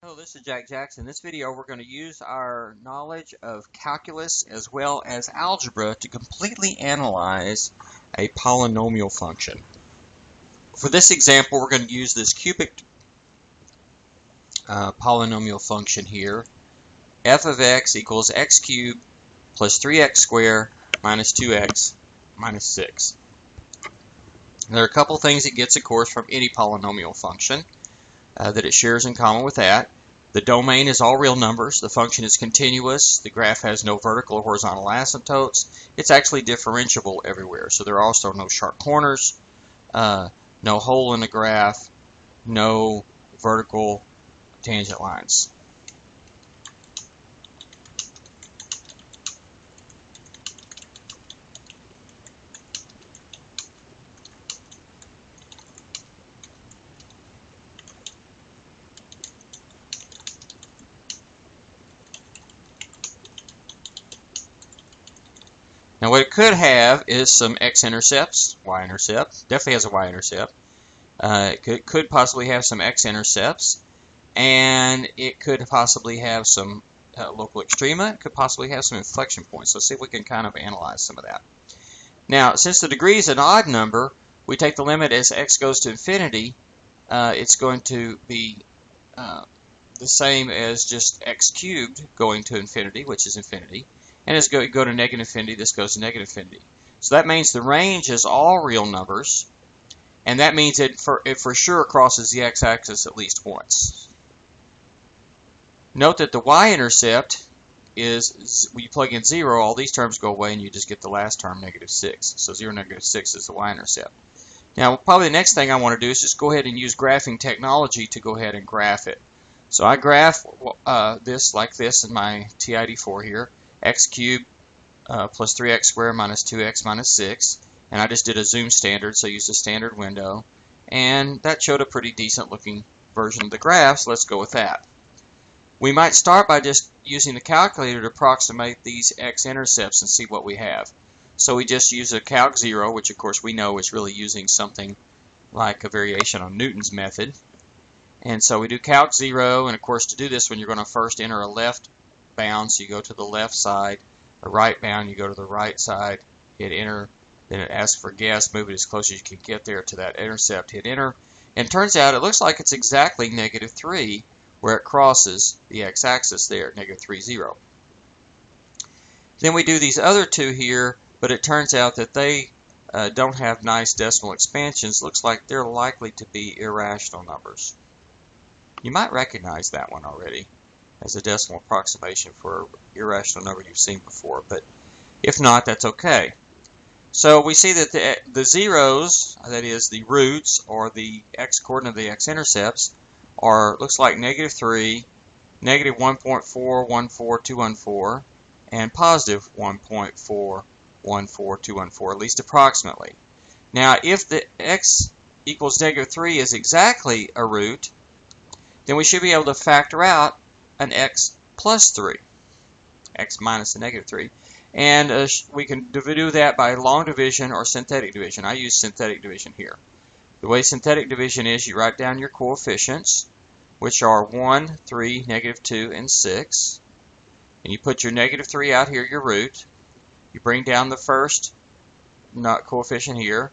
Hello, this is Jack Jackson. In this video, we're going to use our knowledge of calculus as well as algebra to completely analyze a polynomial function. For this example, we're going to use this cubic polynomial function here. F of x equals x cubed plus 3x squared minus 2x minus 6. There are a couple things it gets, of course, from any polynomial function. That it shares in common with that. The domain is all real numbers. The function is continuous. The graph has no vertical or horizontal asymptotes. It's actually differentiable everywhere. So there are also no sharp corners, no hole in the graph, no vertical tangent lines. Now what it could have is some X intercepts, Y intercept, definitely has a Y intercept. It could possibly have some X intercepts, and it could possibly have some local extrema. It could possibly have some inflection points. Let's see if we can kind of analyze some of that. Now, since the degree is an odd number, we take the limit as x goes to infinity. It's going to be the same as just x cubed going to infinity, which is infinity. And as you go to negative infinity, this goes to negative infinity. So that means the range is all real numbers, and that means it for sure crosses the x-axis at least once. Note that the y-intercept is, when you plug in 0, all these terms go away, and you just get the last term, negative 6. So 0, negative 6 is the y-intercept. Now, probably the next thing I want to do is just go ahead and use graphing technology to go ahead and graph it. So I graph this like this in my TID4 here. X cubed plus 3x squared minus 2x minus 6. And I just did a zoom standard, so I used a standard window. And that showed a pretty decent looking version of the graph, so let's go with that. We might start by just using the calculator to approximate these X intercepts and see what we have. So we just use a calc 0, which of course we know is really using something like a variation on Newton's method. And so we do calc 0, and of course to do this one you're going to first enter a left bound, so you go to the left side, a right bound, you go to the right side, hit enter, then it asks for guess, move it as close as you can get there to that intercept, hit enter, and it turns out it looks like it's exactly negative 3 where it crosses the x-axis there, negative 3, 0. Then we do these other two here, but it turns out that they don't have nice decimal expansions. Looks like they're likely to be irrational numbers. You might recognize that one already as a decimal approximation for an irrational number you've seen before, but if not, that's okay. So we see that the zeros, that is the roots or the x-coordinate of the x-intercepts, looks like negative 3, negative 1.414214, and positive 1.414214, at least approximately. Now, if the x equals negative 3 is exactly a root, then we should be able to factor out an x plus 3, x minus a negative 3. And we can do that by long division or synthetic division. I use synthetic division here. The way synthetic division is, you write down your coefficients, which are 1, 3, negative 2, and 6. And you put your negative 3 out here, your root. You bring down the first coefficient here.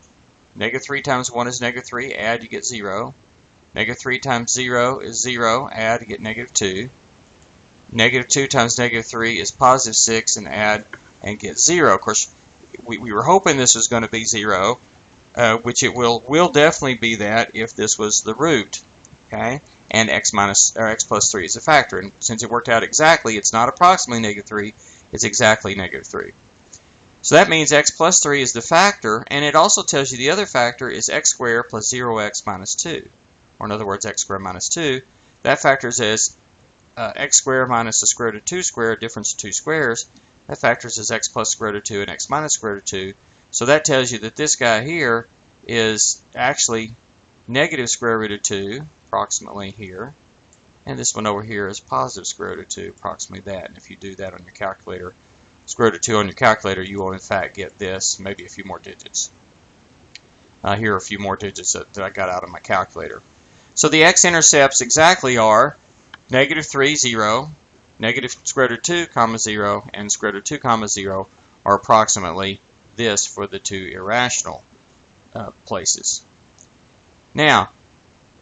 Negative 3 times 1 is negative 3. Add, you get 0. Negative 3 times 0 is 0. Add, you get negative 2. Negative 2 times negative 3 is positive 6, and add and get 0. Of course, we were hoping this was going to be 0, which it will definitely be that if this was the root, okay? And x plus 3 is a factor. And since it worked out exactly, it's not approximately negative 3, it's exactly negative 3. So that means x plus 3 is the factor, and it also tells you the other factor is x squared plus 0x minus 2. Or in other words, x squared minus 2. That factors as x squared minus the square root of 2 squared, difference of 2 squares. That factors as x plus square root of 2 and x minus square root of 2. So that tells you that this guy here is actually negative square root of 2, approximately here. And this one over here is positive square root of 2, approximately that. And if you do that on your calculator, square root of 2 on your calculator, you will in fact get this, maybe a few more digits. Here are a few more digits that I got out of my calculator. So the x-intercepts exactly are negative 3, 0, negative square root of 2, comma 0, and square root of 2, comma 0 are approximately this for the two irrational places. Now,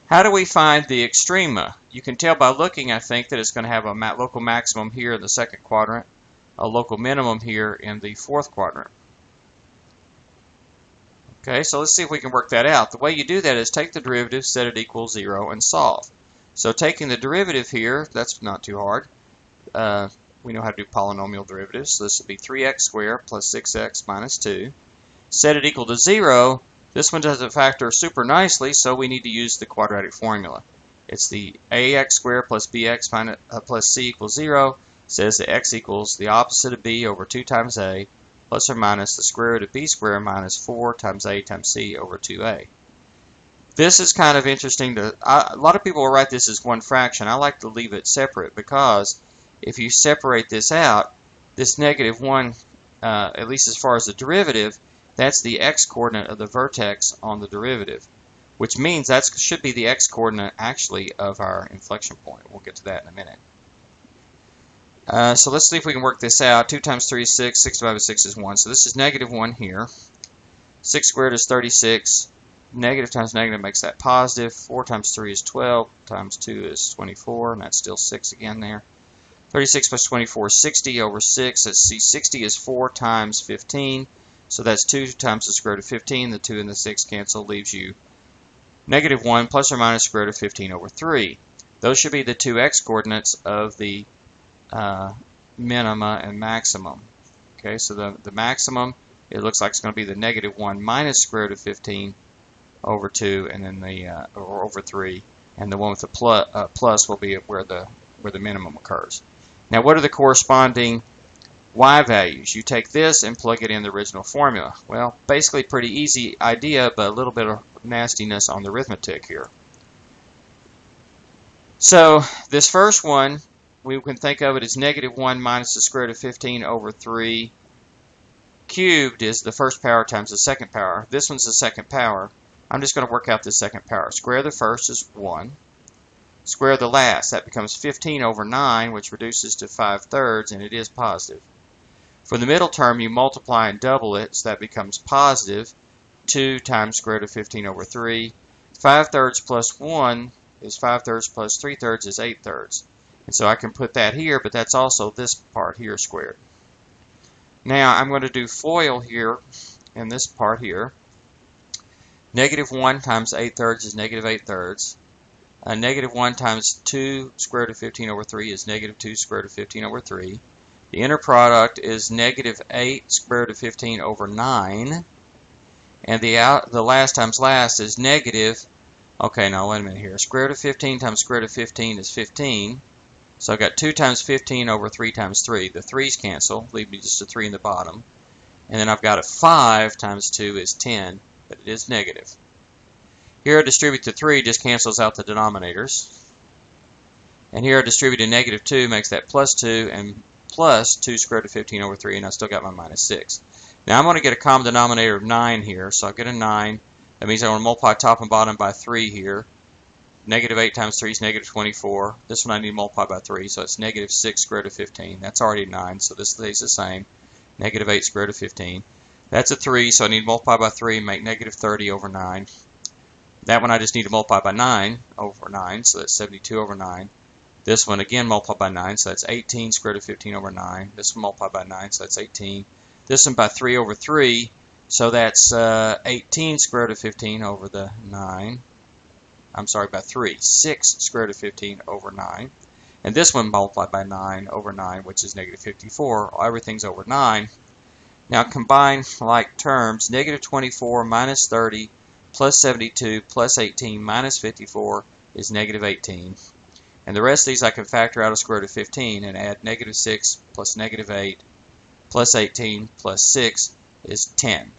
how do we find the extrema? You can tell by looking, I think, that it's going to have a local maximum here in the second quadrant, a local minimum here in the fourth quadrant. Okay, so let's see if we can work that out. The way you do that is take the derivative, set it equal 0, and solve. So taking the derivative here, that's not too hard. We know how to do polynomial derivatives. So this would be 3x squared plus 6x minus 2. Set it equal to 0. This one doesn't factor super nicely, so we need to use the quadratic formula. It's the ax squared plus bx minus, plus c equals 0. Says that x equals the opposite of b over 2 times a plus or minus the square root of b squared minus 4 times a times c over 2a. This is kind of interesting. A lot of people will write this as one fraction. I like to leave it separate because if you separate this out, this negative 1, at least as far as the derivative, that's the x-coordinate of the vertex on the derivative, which means that should be the x-coordinate actually of our inflection point. We'll get to that in a minute. So let's see if we can work this out. 2 times 3 is 6, 6 divided by 6 is 1. So this is negative 1 here. 6 squared is 36. Negative times negative makes that positive. 4 times 3 is 12. Times 2 is 24, and that's still 6 again there. 36 plus 24 is 60 over 6. Let's see, 60 is 4 times 15. So that's 2 times the square root of 15. The 2 and the 6 cancel, leaves you negative 1 plus or minus square root of 15 over 3. Those should be the two x-coordinates of the minima and maximum. Okay, so the maximum, it looks like it's going to be the negative 1 minus square root of 15 over 2, and then the or over 3, and the one with the plus will be where the minimum occurs. Now, what are the corresponding y values? You take this and plug it in the original formula. Well, basically pretty easy idea, but a little bit of nastiness on the arithmetic here. So this first one, we can think of it as negative 1 minus the square root of 15 over 3 cubed is the first power times the second power. This one's the second power. I'm just going to work out the second power. Square of the first is 1. Square of the last, that becomes 15 over 9, which reduces to 5/3, and it is positive. For the middle term, you multiply and double it, so that becomes positive 2 times square root of 15 over 3. 5/3 plus 1 is 5/3 plus 3/3 is 8/3. And so I can put that here, but that's also this part here squared. Now I'm going to do FOIL here in this part here. Negative 1 times 8/3 is negative 8/3. Negative 1 times 2 square root of 15 over 3 is negative 2 square root of 15 over 3. The inner product is negative 8 square root of 15 over 9. And the last times last is negative, okay, now wait a minute here. Square root of 15 times square root of 15 is 15. So I've got 2 times 15 over 3 times 3. The 3's cancel, leave me just a 3 in the bottom. And then I've got a 5 times 2 is 10, but it is negative. Here I distribute the 3, just cancels out the denominators. And here I distribute a negative 2, makes that plus 2, and plus 2 square root of 15 over 3, and I still got my minus 6. Now I'm going to get a common denominator of 9 here, so I'll get a 9. That means I want to multiply top and bottom by 3 here. Negative 8 times 3 is negative 24. This one I need to multiply by 3, so it's negative 6 square root of 15. That's already 9, so this stays the same. Negative 8 square root of 15. That's a 3, so I need to multiply by 3 and make negative 30 over 9. That one I just need to multiply by 9 over 9, so that's 72 over 9. This one again multiply by 9, so that's 18 square root of 15 over 9. This one multiply by 9, so that's 18. This one by 3 over 3, so that's 18 square root of 15 over the 9. I'm sorry, by 3. 6 square root of 15 over 9. And this one multiplied by 9 over 9, which is negative 54. Everything's over 9. Now combine like terms. Negative 24 minus 30 plus 72 plus 18 minus 54 is negative 18. And the rest of these I can factor out of square root of 15 and add negative 6 plus negative 8 plus 18 plus 6 is 10.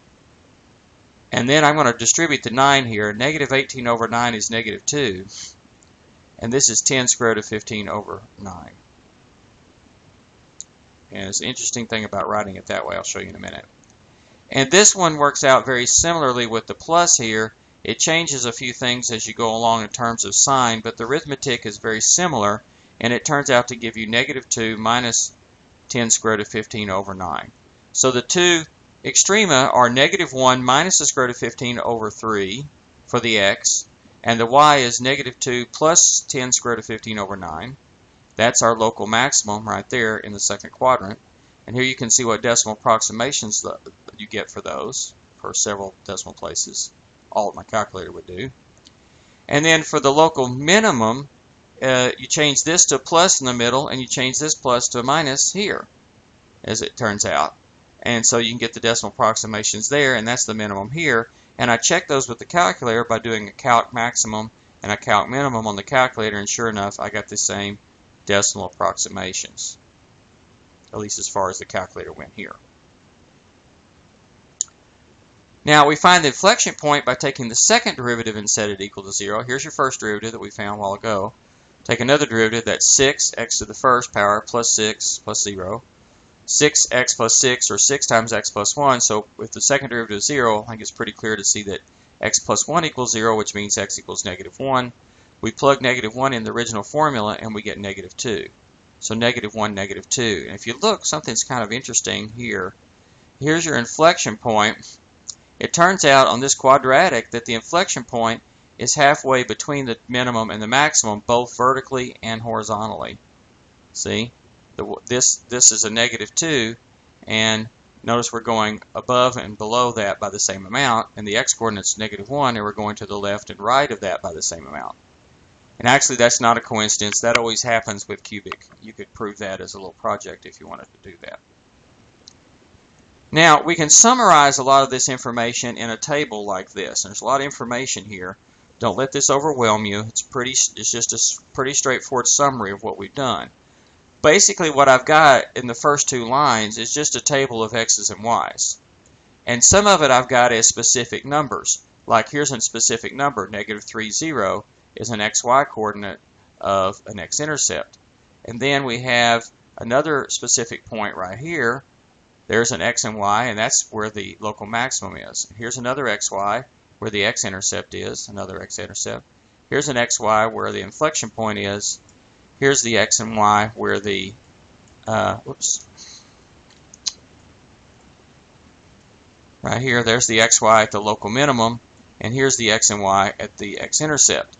And then I'm going to distribute the 9 here. Negative 18 over 9 is negative 2. And this is 10 square root of 15 over 9. And it's an interesting thing about writing it that way. I'll show you in a minute. And this one works out very similarly with the plus here. It changes a few things as you go along in terms of sign, but the arithmetic is very similar. and it turns out to give you negative 2 minus 10 square root of 15 over 9. So the two extrema are negative 1 minus the square root of 15 over 3 for the x, and the y is negative 2 plus 10 square root of 15 over 9. That's our local maximum right there in the second quadrant. And here you can see what decimal approximations you get for those for several decimal places. All my calculator would do. And then for the local minimum, you change this to a plus in the middle, and you change this plus to a minus here, as it turns out. And so you can get the decimal approximations there, and that's the minimum here. And I checked those with the calculator by doing a calc maximum and a calc minimum on the calculator, and sure enough, I got the same decimal approximations, at least as far as the calculator went here. Now we find the inflection point by taking the second derivative and set it equal to 0. Here's your first derivative that we found a while ago. Take another derivative, that's 6x to the first power plus 6 plus 0. 6x plus 6, or 6 times x plus 1. So if the second derivative is 0, I think it's pretty clear to see that x plus 1 equals 0, which means x equals negative 1. We plug negative 1 in the original formula, and we get negative 2. So negative 1, negative 2. And if you look, something's kind of interesting here. Here's your inflection point. It turns out on this quadratic that the inflection point is halfway between the minimum and the maximum, both vertically and horizontally. See? This is a negative 2, and notice we're going above and below that by the same amount, and the x-coordinate's negative 1, and we're going to the left and right of that by the same amount. And actually, that's not a coincidence. That always happens with cubic. You could prove that as a little project if you wanted to do that. Now, we can summarize a lot of this information in a table like this. There's a lot of information here. Don't let this overwhelm you. It's just a pretty straightforward summary of what we've done. Basically, what I've got in the first two lines is just a table of x's and y's. And some of it I've got as specific numbers. Like here's a specific number, negative 3, 0 is an xy coordinate of an x-intercept. And then we have another specific point right here. There's an x and y, and that's where the local maximum is. Here's another xy where the x-intercept is, another x-intercept. Here's an xy where the inflection point is. Here's the x and y where the, right here, there's the xy at the local minimum, and here's the x and y at the x-intercept.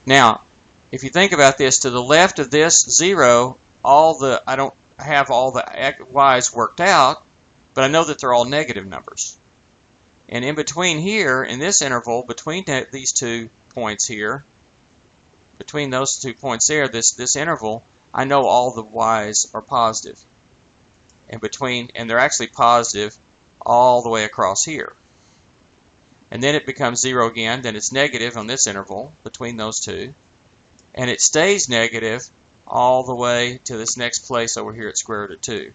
Now, if you think about this, to the left of this 0, I don't have all the y's worked out, but I know that they're all negative numbers. And in between here, in this interval, between these 2 points here, between those 2 points there, this interval, I know all the y's are positive. And they're actually positive all the way across here. And then it becomes 0 again, then it's negative on this interval between those two. And it stays negative all the way to this next place over here at square root of 2.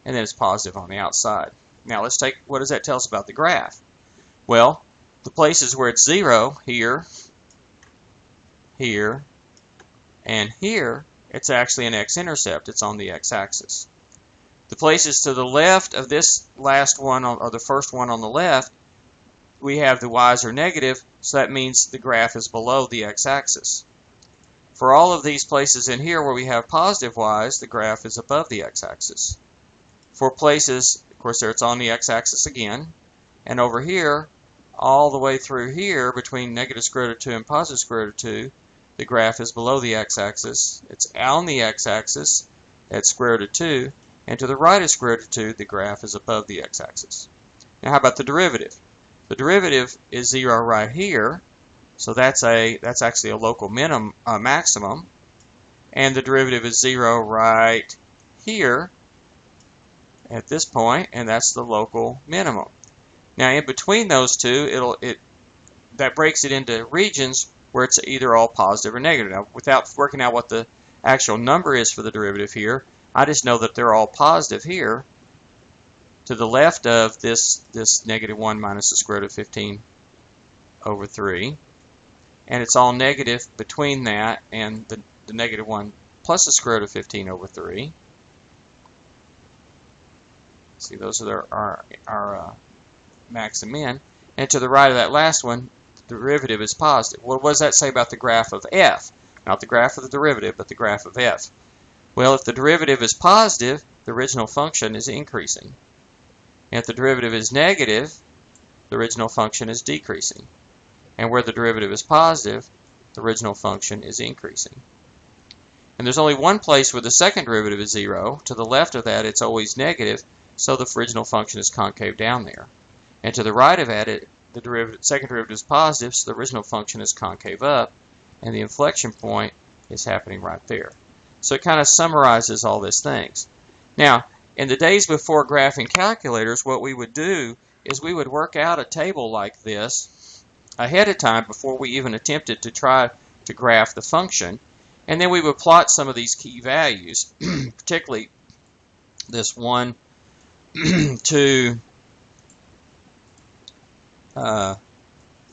And then it's positive on the outside. Now let's take, what does that tell us about the graph? Well, the places where it's 0, here, here, and here, it's actually an x-intercept. It's on the x-axis. The places to the left of this last one, or the first one on the left, we have the y's are negative, so that means the graph is below the x-axis. For all of these places in here where we have positive y's, the graph is above the x-axis. For places, of course, there it's on the x-axis again, and over here, all the way through here, between negative square root of 2 and positive square root of 2, the graph is below the x-axis. It's on the x-axis at square root of 2, and to the right of square root of 2, the graph is above the x-axis. Now, how about the derivative? The derivative is 0 right here, so that's actually a local maximum, and the derivative is 0 right here at this point, and that's the local minimum. Now, in between those two, that breaks it into regions where it's either all positive or negative. Now, without working out what the actual number is for the derivative here, I just know that they're all positive here to the left of this negative 1 minus the square root of 15 over 3. And it's all negative between that and the negative 1 plus the square root of 15 over 3. See, those are our max and min. And to the right of that last one, the derivative is positive. Well, what does that say about the graph of f? Not the graph of the derivative, but the graph of f. Well, if the derivative is positive, the original function is increasing. And if the derivative is negative, the original function is decreasing. And where the derivative is positive, the original function is increasing. And there's only one place where the second derivative is 0. To the left of that, it's always negative, so the original function is concave down there. And to the right of that, the second derivative is positive, so the original function is concave up, and the inflection point is happening right there. So it kind of summarizes all these things. Now, in the days before graphing calculators, what we would do is we would work out a table like this ahead of time before we even attempted to try to graph the function. And then we would plot some of these key values, particularly this 1, 2,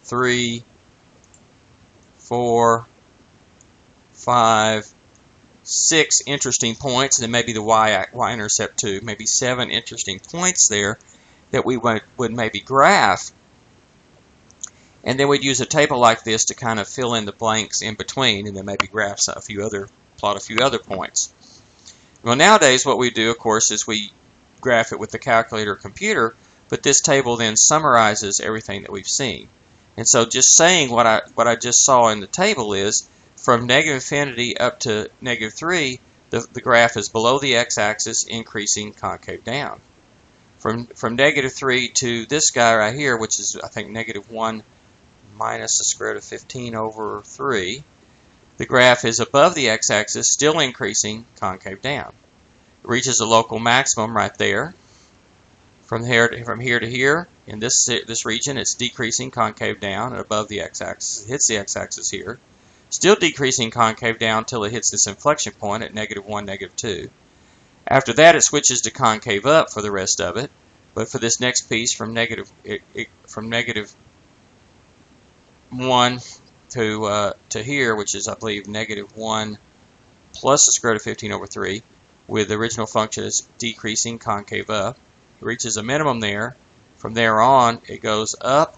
3, 4, 5, 6 interesting points, and then maybe the y-intercept too, maybe 7 interesting points there that we would maybe graph. And then we'd use a table like this to kind of fill in the blanks in between, and then maybe graph plot a few other points. Well, nowadays what we do, of course, is we graph it with the calculator or computer, but this table then summarizes everything that we've seen. And so just saying what I just saw in the table is, from negative infinity up to negative 3, the graph is below the x-axis, increasing concave down. From negative 3 to this guy right here, which is, I think, negative 1 minus the square root of 15 over 3, the graph is above the x-axis, still increasing, concave down. It reaches a local maximum right there. From here to here, in this region, it's decreasing, concave down, and above the x-axis. It hits the x-axis here. Still decreasing, concave down until it hits this inflection point at negative 1, negative 2. After that, it switches to concave up for the rest of it. But for this next piece, from negative 1 to here, which is, I believe, negative 1 plus the square root of 15 over 3, with the original function is decreasing, concave up. It reaches a minimum there. From there on, it goes up,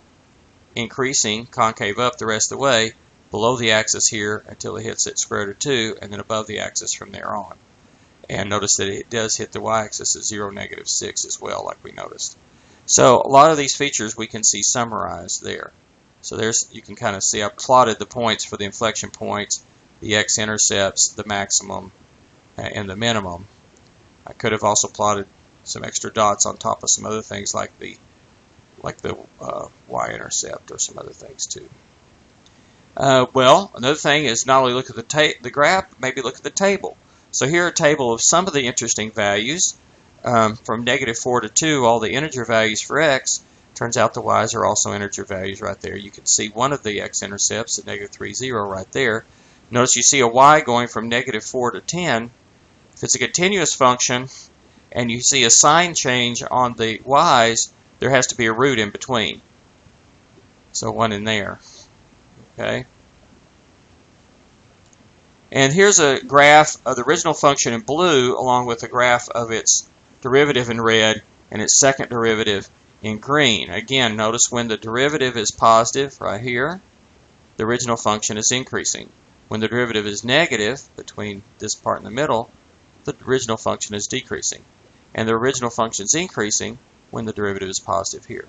increasing, concave up the rest of the way, below the axis here until it hits its square root of 2, and then above the axis from there on. And notice that it does hit the y-axis at 0, negative 6 as well, like we noticed. So a lot of these features we can see summarized there. So you can kind of see I've plotted the points for the inflection points, the x-intercepts, the maximum, and the minimum. I could have also plotted some extra dots on top of some other things like the y-intercept or some other things too. Well, another thing is not only look at the graph, maybe look at the table. So here a table of some of the interesting values. From negative 4 to 2, all the integer values for x. Turns out the y's are also integer values right there. You can see one of the x-intercepts at negative 3, 0 right there. Notice you see a y going from negative 4 to 10. If it's a continuous function and you see a sign change on the y's, there has to be a root in between. So one in there. Okay. And here's a graph of the original function in blue along with a graph of its derivative in red and its second derivative in green. Again, notice when the derivative is positive right here, the original function is increasing. When the derivative is negative, between this part in the middle, the original function is decreasing. And the original function is increasing when the derivative is positive here.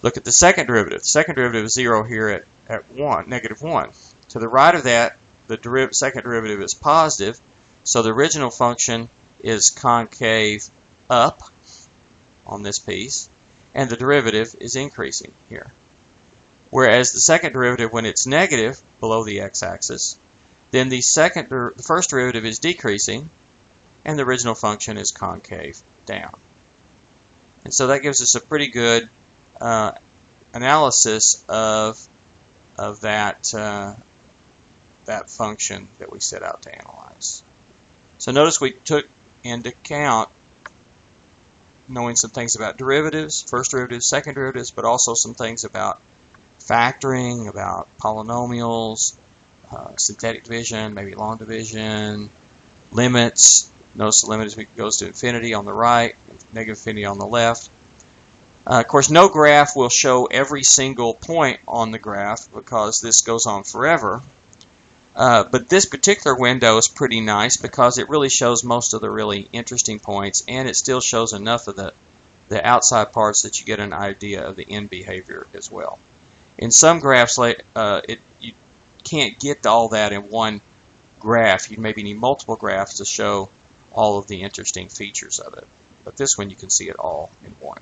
Look at the second derivative. The second derivative is 0 here at 1, negative 1. To the right of that, the second derivative is positive, so the original function is concave up on this piece, and the derivative is increasing here. Whereas the second derivative, when it's negative, below the x-axis, then the first derivative is decreasing, and the original function is concave down. And so that gives us a pretty good analysis of that function that we set out to analyze. So notice we took into account knowing some things about derivatives, first derivatives, second derivatives, but also some things about factoring, about polynomials, synthetic division, maybe long division, limits. Notice the limit goes to infinity on the right, negative infinity on the left. Of course, no graph will show every single point on the graph because this goes on forever. But this particular window is pretty nice because it really shows most of the really interesting points, and it still shows enough of the outside parts that you get an idea of the end behavior as well. In some graphs, you can't get all that in one graph. You maybe need multiple graphs to show all of the interesting features of it. But this one, you can see it all in one.